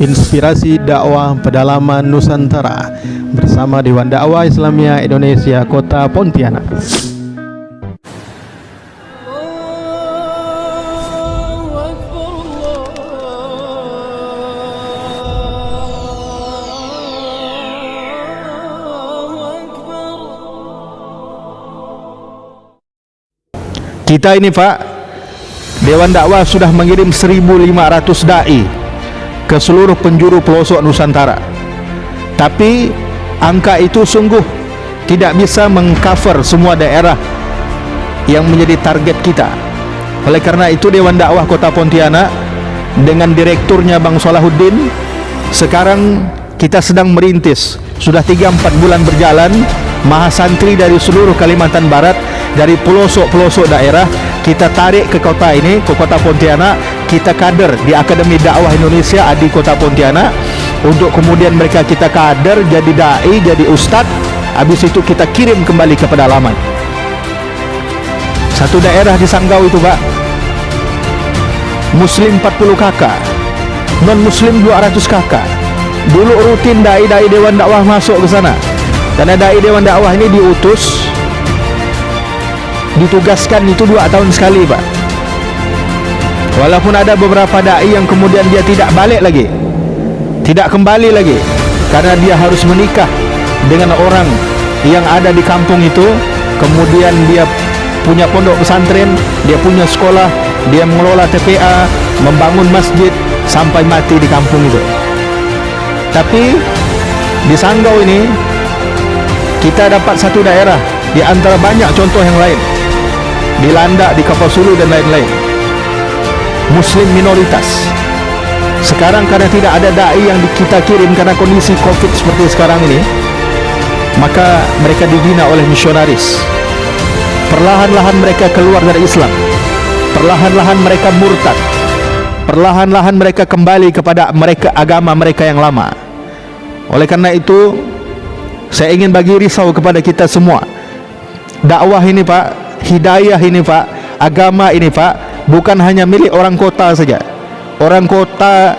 Inspirasi dakwah pedalaman Nusantara bersama Dewan Dakwah Islamiyah Indonesia Kota Pontianak. Kita ini Pak, Dewan Dakwah sudah mengirim 1.500 da'i ke seluruh penjuru pelosok Nusantara. Tapi angka itu sungguh tidak bisa mengcover semua daerah yang menjadi target kita. Oleh karena itu Dewan Dakwah Kota Pontianak dengan direkturnya Bang Salahuddin, sekarang kita sedang merintis. Sudah 3-4 bulan berjalan, mahasantri dari seluruh Kalimantan Barat, dari pelosok-pelosok daerah kita tarik ke kota ini, ke Kota Pontianak. Kita kader di Akademi Dakwah Indonesia di Kota Pontianak, untuk kemudian mereka kita kader jadi da'i, jadi ustadz. Habis itu kita kirim kembali ke pedalaman. Satu daerah di Sanggau itu Pak, Muslim 40 kakak, non Muslim 200 kakak. Dulu rutin da'i-da'i Dewan Dakwah masuk ke sana. Karena da'i Dewan Dakwah ini ditugaskan itu 2 tahun sekali Pak. Walaupun ada beberapa da'i yang kemudian dia tidak balik lagi, tidak kembali lagi, karena dia harus menikah dengan orang yang ada di kampung itu. Kemudian dia punya pondok pesantren, dia punya sekolah, dia mengelola TPA, membangun masjid sampai mati di kampung itu. Tapi di Sanggau ini kita dapat satu daerah di antara banyak contoh yang lain, di Landak, di Kapasulu dan lain-lain, Muslim minoritas. Sekarang karena tidak ada da'i yang kita kirim karena kondisi Covid seperti sekarang ini, maka mereka dibina oleh misionaris. Perlahan-lahan mereka keluar dari Islam, perlahan-lahan mereka murtad, perlahan-lahan mereka kembali kepada agama mereka yang lama. Oleh karena itu saya ingin bagi risau kepada kita semua. Dakwah ini Pak, hidayah ini Pak, agama ini Pak, bukan hanya milik orang kota saja. Orang kota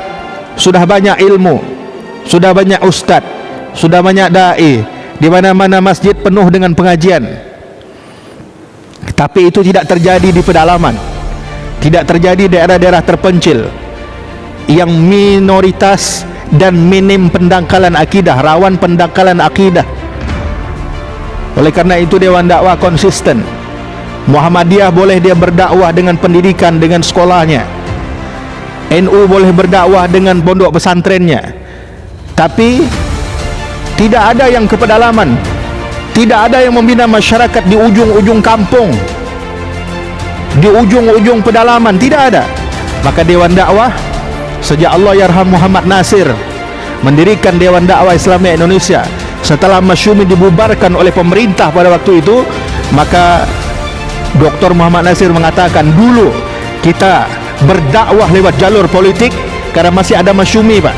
sudah banyak ilmu, sudah banyak ustadz, sudah banyak da'i, di mana-mana masjid penuh dengan pengajian. Tapi itu tidak terjadi di pedalaman, tidak terjadi di daerah-daerah terpencil yang minoritas dan minim pendangkalan akidah, rawan pendangkalan akidah. Oleh karena itu Dewan Dakwah konsisten. Muhammadiyah boleh dia berdakwah dengan pendidikan, dengan sekolahnya. NU boleh berdakwah dengan pondok pesantrennya. Tapi tidak ada yang ke pedalaman, tidak ada yang membina masyarakat di ujung-ujung kampung, di ujung-ujung pedalaman, tidak ada. Maka Dewan Dakwah sejak Allahyarham Muhammad Nasir mendirikan Dewan Dakwah Islamiyah Indonesia, setelah Masyumi dibubarkan oleh pemerintah pada waktu itu, maka Dr. Muhammad Nasir mengatakan, dulu kita berdakwah lewat jalur politik karena masih ada Masyumi Pak.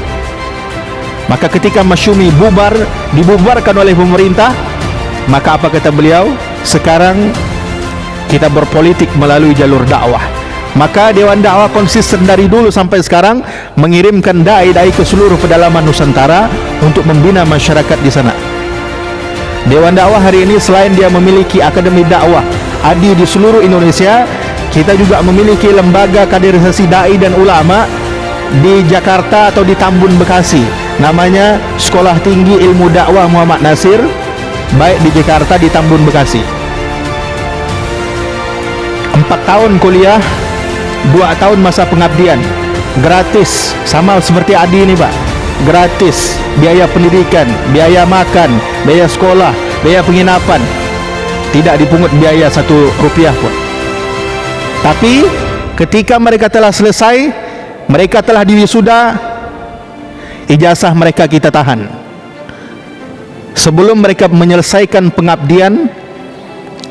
Maka ketika Masyumi dibubarkan oleh pemerintah, maka apa kata beliau? Sekarang kita berpolitik melalui jalur dakwah. Maka Dewan Dakwah konsisten dari dulu sampai sekarang mengirimkan da'i-da'i ke seluruh pedalaman Nusantara untuk membina masyarakat di sana. Dewan Dakwah hari ini selain dia memiliki Akademi Dakwah di seluruh Indonesia, kita juga memiliki lembaga kaderisasi da'i dan ulama di Jakarta atau di Tambun, Bekasi. Namanya Sekolah Tinggi Ilmu Dakwah Muhammad Nasir, baik di Jakarta, di Tambun, Bekasi. 4 tahun kuliah, 2 tahun masa pengabdian, gratis, sama seperti Adi ini Pak, gratis, biaya pendidikan, biaya makan, biaya sekolah, biaya penginapan, tidak dipungut biaya 1 rupiah pun. Tapi ketika mereka telah selesai, mereka telah diwisuda, ijazah mereka kita tahan. Sebelum mereka menyelesaikan pengabdian,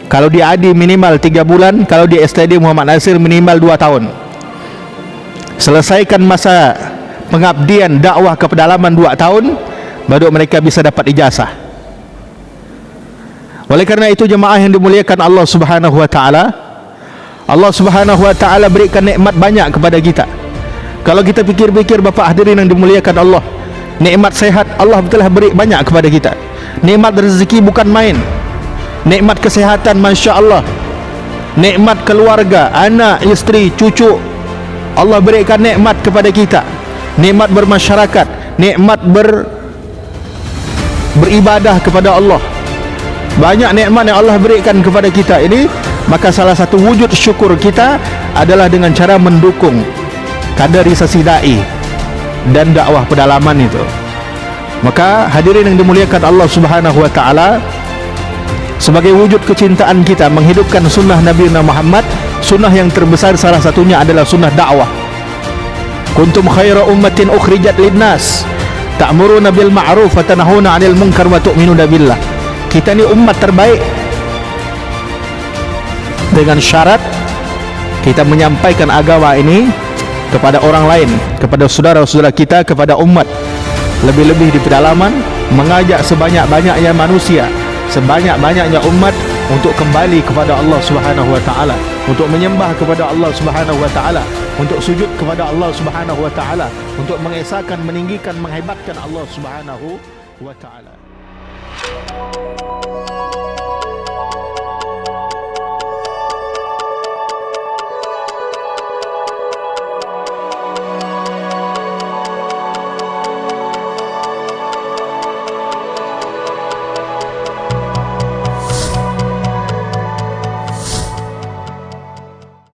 kalau di Adi minimal 3 bulan, kalau di STD Muhammad Nasir minimal 2 tahun. Selesaikan masa pengabdian dakwah ke pedalaman 2 tahun, baru mereka bisa dapat ijazah. Oleh karena itu jemaah yang dimuliakan Allah Subhanahu wa taala, Allah Subhanahu wa taala berikan nikmat banyak kepada kita. Kalau kita fikir-fikir Bapak hadirin yang dimuliakan Allah, nikmat sehat Allah telah beri banyak kepada kita. Nikmat rezeki bukan main. Nikmat kesehatan Masya Allah. Nikmat keluarga, anak, isteri, cucu, Allah berikan nikmat kepada kita. Nikmat bermasyarakat, nikmat beribadah kepada Allah. Banyak nikmat yang Allah berikan kepada kita ini. Maka salah satu wujud syukur kita adalah dengan cara mendukung kaderisasi da'i dan dakwah pedalaman itu. Maka hadirin yang dimuliakan Allah Subhanahu wa taala, sebagai wujud kecintaan kita menghidupkan sunnah Nabi Muhammad, sunnah yang terbesar salah satunya adalah sunnah dakwah. Kuntum khaira ummatin ukhrijat linnas ta'muruna bil ma'ruf wa tanhauna 'anil munkar wa tu'minuna billah. Kita ni umat terbaik dengan syarat kita menyampaikan agama ini kepada orang lain, kepada saudara-saudara kita, kepada umat, lebih-lebih di pedalaman, mengajak sebanyak-banyaknya manusia, sebanyak-banyaknya umat untuk kembali kepada Allah Subhanahu wa taala, untuk menyembah kepada Allah Subhanahu wa taala, untuk sujud kepada Allah Subhanahu wa taala, untuk mengesahkan, meninggikan, menghebatkan Allah Subhanahu wa taala.